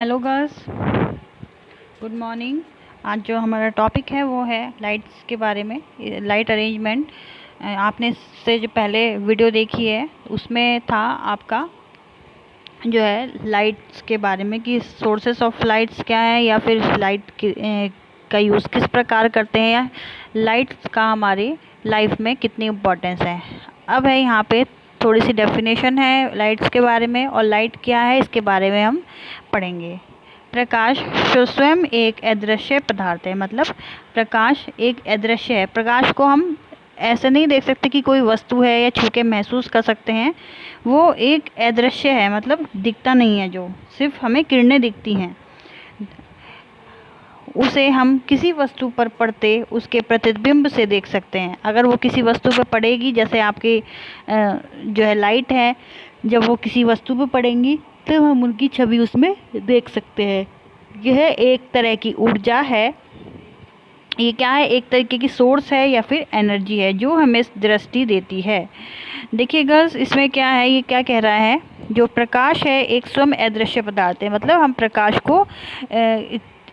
Hello girls, good morning. आज जो हमारा टॉपिक है वो है लाइट्स के बारे में, लाइट अरेंजमेंट। आपने इससे जो पहले वीडियो देखी है उसमें था आपका जो है लाइट्स के बारे में कि सोर्सेस ऑफ लाइट्स क्या है, या फिर लाइट का यूज़ किस प्रकार करते हैं, या लाइट्स का हमारी लाइफ में कितनी इम्पोर्टेंस है। अब है यहाँ पे थोड़ी सी डेफिनेशन है लाइट्स के बारे में, और लाइट क्या है इसके बारे में हम पढ़ेंगे। प्रकाश स्वयं एक अदृश्य पदार्थ है, मतलब प्रकाश एक अदृश्य है। प्रकाश को हम ऐसे नहीं देख सकते कि कोई वस्तु है या छू के महसूस कर सकते हैं। वो एक अदृश्य है, मतलब दिखता नहीं है, जो सिर्फ हमें किरणें दिखती हैं। उसे हम किसी वस्तु पर पड़ते उसके प्रतिबिंब से देख सकते हैं। अगर वो किसी वस्तु पर पड़ेगी, जैसे आपकी जो है लाइट है, जब वो किसी वस्तु पर पड़ेंगी तो हम उनकी छवि उसमें देख सकते हैं। यह एक तरह की ऊर्जा है। ये क्या है? एक तरीके की सोर्स है या फिर एनर्जी है जो हमें दृष्टि देती है। देखिए गर्ल्स, इसमें क्या है, ये क्या कह रहा है, जो प्रकाश है एक स्वयं अदृश्य पदार्थ है। मतलब हम प्रकाश को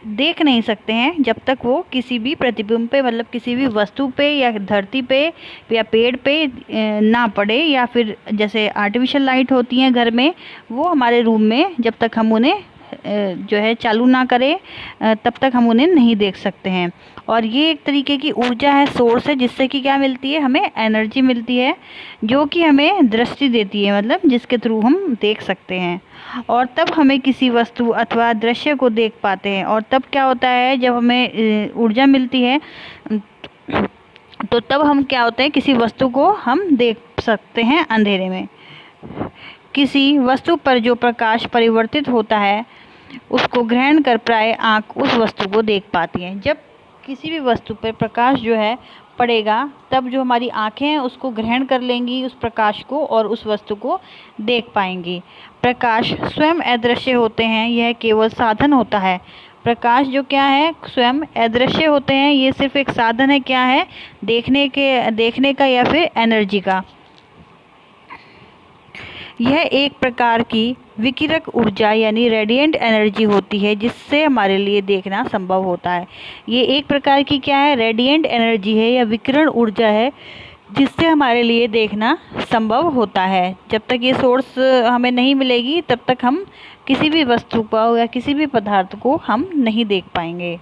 देख नहीं सकते हैं जब तक वो किसी भी प्रतिबिंब पे, मतलब किसी भी वस्तु पे या धरती पे या पेड़ पे ना पड़े, या फिर जैसे आर्टिफिशियल लाइट होती हैं घर में, वो हमारे रूम में जब तक हम उन्हें जो है चालू ना करें तब तक हम उन्हें नहीं देख सकते हैं। और ये एक तरीके की ऊर्जा है, सोर्स है, जिससे कि क्या मिलती है, हमें एनर्जी मिलती है जो कि हमें दृष्टि देती है, मतलब जिसके थ्रू हम देख सकते हैं। और तब हमें किसी वस्तु अथवा दृश्य को देख पाते हैं। और तब क्या होता है, जब हमें ऊर्जा मिलती है तो तब हम क्या होते हैं, किसी वस्तु को हम देख सकते हैं अंधेरे में। किसी वस्तु पर जो प्रकाश परिवर्तित होता है उसको ग्रहण कर प्राय आँख उस वस्तु को देख पाती है। जब किसी भी वस्तु पर प्रकाश जो है पड़ेगा, तब जो हमारी आँखें हैं उसको ग्रहण कर लेंगी उस प्रकाश को, और उस वस्तु को देख पाएंगी। प्रकाश स्वयं अदृश्य होते हैं, यह केवल साधन होता है। प्रकाश जो क्या है, स्वयं अदृश्य होते हैं, ये सिर्फ एक साधन है। क्या है? देखने का या फिर एनर्जी का। यह एक प्रकार की विकिरक ऊर्जा यानी रेडिएंट एनर्जी होती है जिससे हमारे लिए देखना संभव होता है। ये एक प्रकार की क्या है, रेडिएंट एनर्जी है या विकिरण ऊर्जा है जिससे हमारे लिए देखना संभव होता है। जब तक ये सोर्स हमें नहीं मिलेगी तब तक हम किसी भी वस्तु को या किसी भी पदार्थ को हम नहीं देख पाएंगे।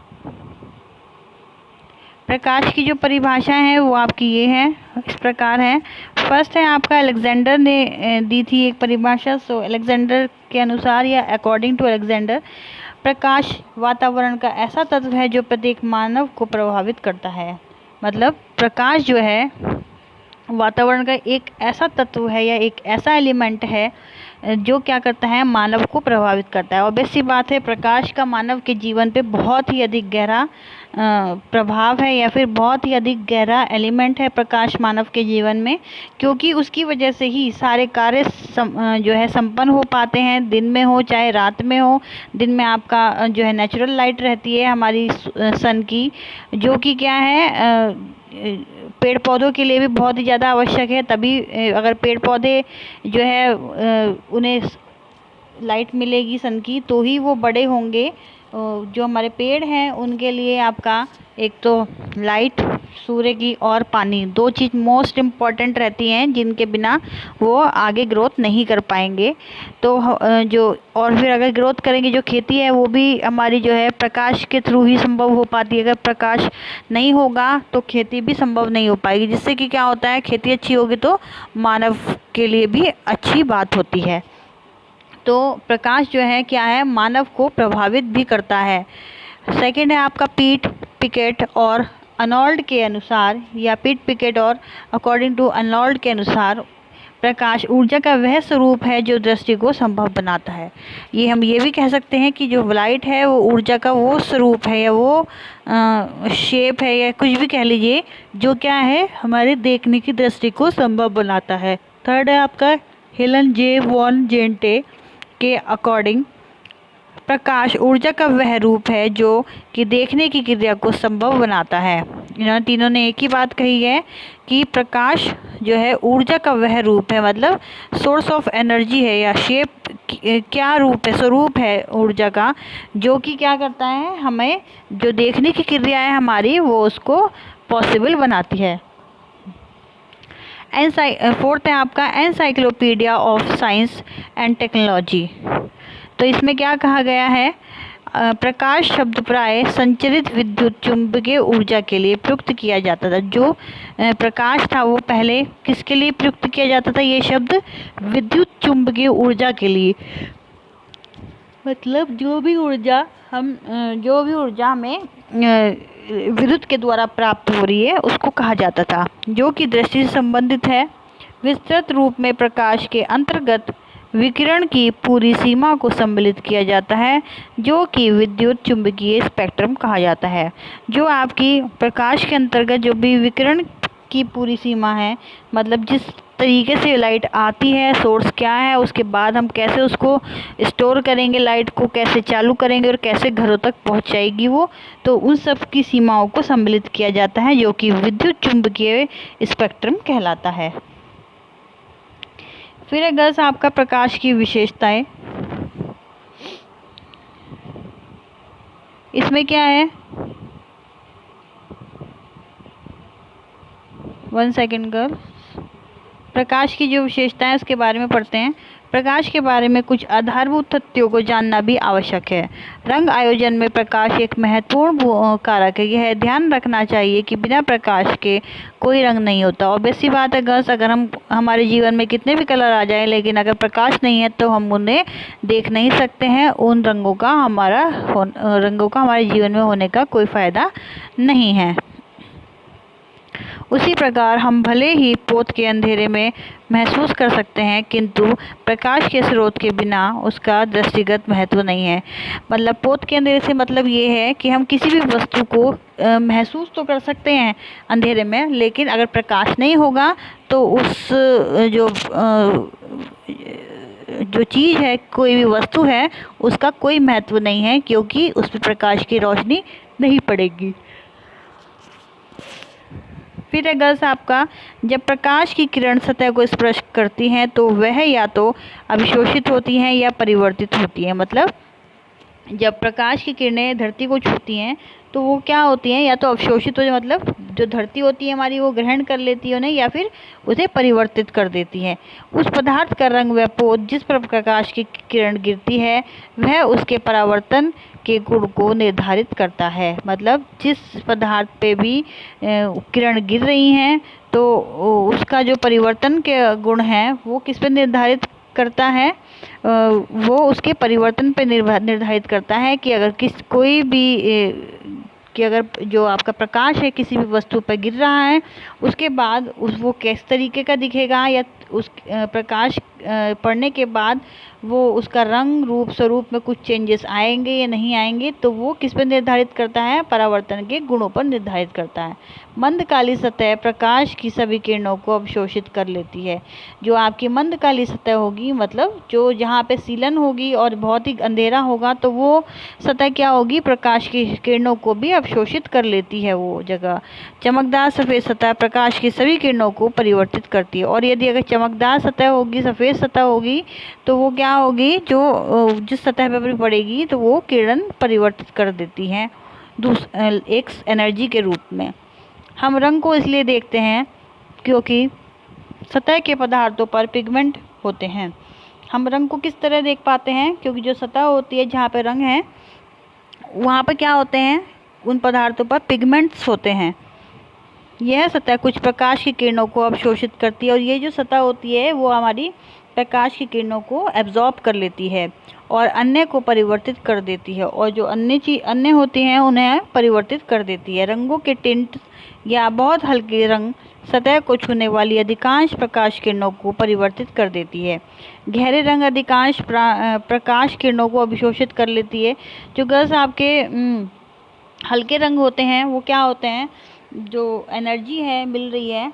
प्रकाश की जो परिभाषा है वो आपकी ये है, इस प्रकार है। फर्स्ट है आपका, अलेक्जेंडर ने दी थी एक परिभाषा। सो अलेक्जेंडर के अनुसार, या अकॉर्डिंग टू अलेक्जेंडर, प्रकाश वातावरण का ऐसा तत्व है जो प्रत्येक मानव को प्रभावित करता है। मतलब प्रकाश जो है वातावरण का एक ऐसा तत्व है या एक ऐसा एलिमेंट है जो क्या करता है, मानव को प्रभावित करता है। और बेसिक सी बात है, प्रकाश का मानव के जीवन पे बहुत ही अधिक गहरा प्रभाव है, या फिर बहुत ही अधिक गहरा एलिमेंट है प्रकाश मानव के जीवन में, क्योंकि उसकी वजह से ही सारे कार्य जो है संपन्न हो पाते हैं, दिन में हो चाहे रात में हो। दिन में आपका जो है नेचुरल लाइट रहती है हमारी सन की, जो कि क्या है पेड़ पौधों के लिए भी बहुत ही ज़्यादा आवश्यक है। तभी अगर पेड़ पौधे जो है उन्हें लाइट मिलेगी सन की तो ही वो बड़े होंगे। जो हमारे पेड़ हैं उनके लिए आपका एक तो लाइट, सूर्य की, और पानी, दो चीज़ मोस्ट इम्पॉर्टेंट रहती हैं जिनके बिना वो आगे ग्रोथ नहीं कर पाएंगे। तो जो और फिर अगर ग्रोथ करेंगे, जो खेती है वो भी हमारी जो है प्रकाश के थ्रू ही संभव हो पाती है। अगर प्रकाश नहीं होगा तो खेती भी संभव नहीं हो पाएगी, जिससे कि क्या होता है, खेती अच्छी होगी तो मानव के लिए भी अच्छी बात होती है। तो प्रकाश जो है क्या है, मानव को प्रभावित भी करता है। सेकंड है आपका पीट पिकेट और अर्नोल्ड के अनुसार, या पीट पिकेट और अकॉर्डिंग टू अर्नोल्ड के अनुसार, प्रकाश ऊर्जा का वह स्वरूप है जो दृष्टि को संभव बनाता है। ये हम ये भी कह सकते हैं कि जो लाइट है वो ऊर्जा का वो स्वरूप है, या वो शेप है, या कुछ भी कह लीजिए, जो क्या है हमारे देखने की दृष्टि को संभव बनाता है। थर्ड है आपका हेलन जे वॉन जेंटे के अकॉर्डिंग, प्रकाश ऊर्जा का वह रूप है जो कि देखने की क्रिया को संभव बनाता है। इन्होंने तीनों ने एक ही बात कही है कि प्रकाश जो है ऊर्जा का वह रूप है, मतलब सोर्स ऑफ एनर्जी है या शेप क्या रूप है, स्वरूप है ऊर्जा का, जो कि क्या करता है, हमें जो देखने की क्रिया है हमारी वो उसको पॉसिबल बनाती है। फोर्थ है आपका encyclopedia of science and technology. तो इसमें क्या कहा गया है, प्रकाश शब्द प्राय संचरित विद्युत चुंबकीय ऊर्जा के लिए प्रयुक्त किया जाता था। जो प्रकाश था वो पहले किसके लिए प्रयुक्त किया जाता था, ये शब्द विद्युत चुंबकीय ऊर्जा के लिए, मतलब जो भी ऊर्जा हमें विद्युत के द्वारा प्राप्त हो रही है उसको कहा जाता था, जो कि दृष्टि से संबंधित है। विस्तृत रूप में प्रकाश के अंतर्गत विकिरण की पूरी सीमा को सम्मिलित किया जाता है, जो कि विद्युत चुंबकीय स्पेक्ट्रम कहा जाता है। जो आपकी प्रकाश के अंतर्गत जो भी विकिरण की पूरी सीमा है, मतलब जिस तरीके से लाइट आती है, सोर्स क्या है, उसके बाद हम कैसे उसको स्टोर करेंगे, लाइट को कैसे चालू करेंगे और कैसे घरों तक पहुंचाएगी वो, तो उन सब की सीमाओं को सम्मिलित किया जाता है, जो कि विद्युत चुंबकीय स्पेक्ट्रम कहलाता है। फिर है गर्ल्स आपका प्रकाश की विशेषताएं। इसमें क्या है, 1 सेकेंड गर्ल्स, प्रकाश की जो विशेषताएं है उसके बारे में पढ़ते हैं। प्रकाश के बारे में कुछ आधारभूत तथ्यों को जानना भी आवश्यक है। रंग आयोजन में प्रकाश एक महत्वपूर्ण कारक है। यह ध्यान रखना चाहिए कि बिना प्रकाश के कोई रंग नहीं होता। ऑब्वियस सी बात है गर्ल्स, अगर हमारे जीवन में कितने भी कलर आ जाएं, लेकिन अगर प्रकाश नहीं है तो हम उन्हें देख नहीं सकते हैं। उन रंगों का हमारे जीवन में होने का कोई फ़ायदा नहीं है। उसी प्रकार हम भले ही पोत के अंधेरे में महसूस कर सकते हैं, किंतु प्रकाश के स्रोत के बिना उसका दृष्टिगत महत्व नहीं है। मतलब पोत के अंधेरे से मतलब ये है कि हम किसी भी वस्तु को महसूस तो कर सकते हैं अंधेरे में, लेकिन अगर प्रकाश नहीं होगा तो उस जो चीज़ है, कोई भी वस्तु है, उसका कोई महत्व नहीं है, क्योंकि उस पर प्रकाश की रोशनी नहीं पड़ेगी। फिर है गर्ल्स आपका, जब प्रकाश की किरण सतह को स्पर्श करती हैं तो वह या तो अभिशोषित होती हैं या परिवर्तित होती हैं। मतलब जब प्रकाश की किरणें धरती को छूती हैं तो वो क्या होती हैं, या तो अवशोषित हो, मतलब जो धरती होती है हमारी वो ग्रहण कर लेती है उन्हें, या फिर उसे परिवर्तित कर देती है। उस पदार्थ का रंग व पोत जिस पर प्रकाश की किरण गिरती है वह उसके परावर्तन के गुण को निर्धारित करता है। मतलब जिस पदार्थ पे भी किरण गिर रही हैं तो उसका जो परिवर्तन के गुण हैं वो किस पे निर्धारित करता है, वो उसके परिवर्तन पे निर्धारित करता है कि अगर कोई भी कि अगर जो आपका प्रकाश है किसी भी वस्तु पर गिर रहा है, उसके बाद वो किस तरीके का दिखेगा, या उस प्रकाश पड़ने के बाद वो उसका रंग रूप स्वरूप में कुछ चेंजेस आएंगे या नहीं आएंगे, तो वो किस पर निर्धारित करता है, परावर्तन के गुणों पर निर्धारित करता है। मंद काली सतह प्रकाश की सभी किरणों को अवशोषित कर लेती है। जो आपकी मंद काली सतह होगी, मतलब जो जहाँ पे सीलन होगी और बहुत ही अंधेरा होगा, तो वो सतह क्या होगी, प्रकाश की किरणों को भी अवशोषित कर लेती है वो जगह। चमकदार सफ़ेद सतह प्रकाश की सभी किरणों को परिवर्तित करती है। और यदि अगर चमकदार सतह होगी, सफ़ेद सतह होगी, तो वो क्या होगी, जो जिस सतह पर भी पड़ेगी तो वो किरण परिवर्तित कर देती हैं एक एनर्जी के रूप में। हम रंग को इसलिए देखते हैं क्योंकि सतह के पदार्थों पर पिगमेंट होते हैं। हम रंग को किस तरह देख पाते हैं, क्योंकि जो सतह होती है जहाँ पे रंग है वहाँ पर क्या होते हैं, उन पदार्थों पर पिगमेंट्स होते हैं। यह सतह कुछ प्रकाश की किरणों को अवशोषित करती है, और ये जो सतह होती है वो हमारी प्रकाश की किरणों को एब्जॉर्ब कर लेती है और अन्य को परिवर्तित कर देती है, और जो अन्य होती हैं उन्हें परिवर्तित कर देती है। रंगों के टिंट या बहुत हल्के रंग सतह को छूने वाली अधिकांश प्रकाश किरणों को परिवर्तित कर देती है। गहरे रंग अधिकांश प्रकाश किरणों को अभिशोषित कर लेती है। जो गर्ल्स आपके हल्के रंग होते हैं वो क्या होते हैं, जो एनर्जी है मिल रही है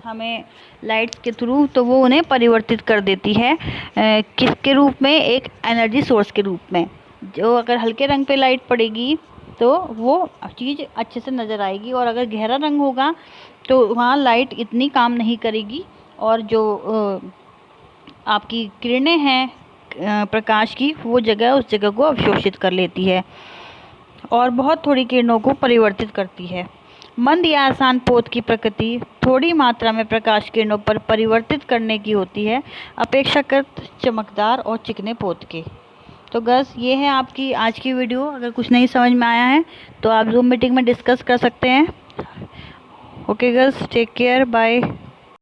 हमें लाइट के थ्रू, तो वो उन्हें परिवर्तित कर देती है किसके रूप में, एक एनर्जी सोर्स के रूप में। जो अगर हल्के रंग पे लाइट पड़ेगी तो वो चीज़ अच्छे से नज़र आएगी, और अगर गहरा रंग होगा तो वहाँ लाइट इतनी काम नहीं करेगी, और जो आपकी किरणें हैं प्रकाश की वो जगह उस जगह को अवशोषित कर लेती है और बहुत थोड़ी किरणों को परिवर्तित करती है। मंद या आसान पोत की प्रकृति थोड़ी मात्रा में प्रकाश किरणों पर परिवर्तित करने की होती है, अपेक्षाकृत चमकदार और चिकने पोत के। तो बस ये है आपकी आज की वीडियो। अगर कुछ नहीं समझ में आया है तो आप जूम मीटिंग में डिस्कस कर सकते हैं। Okay girls, take care, bye.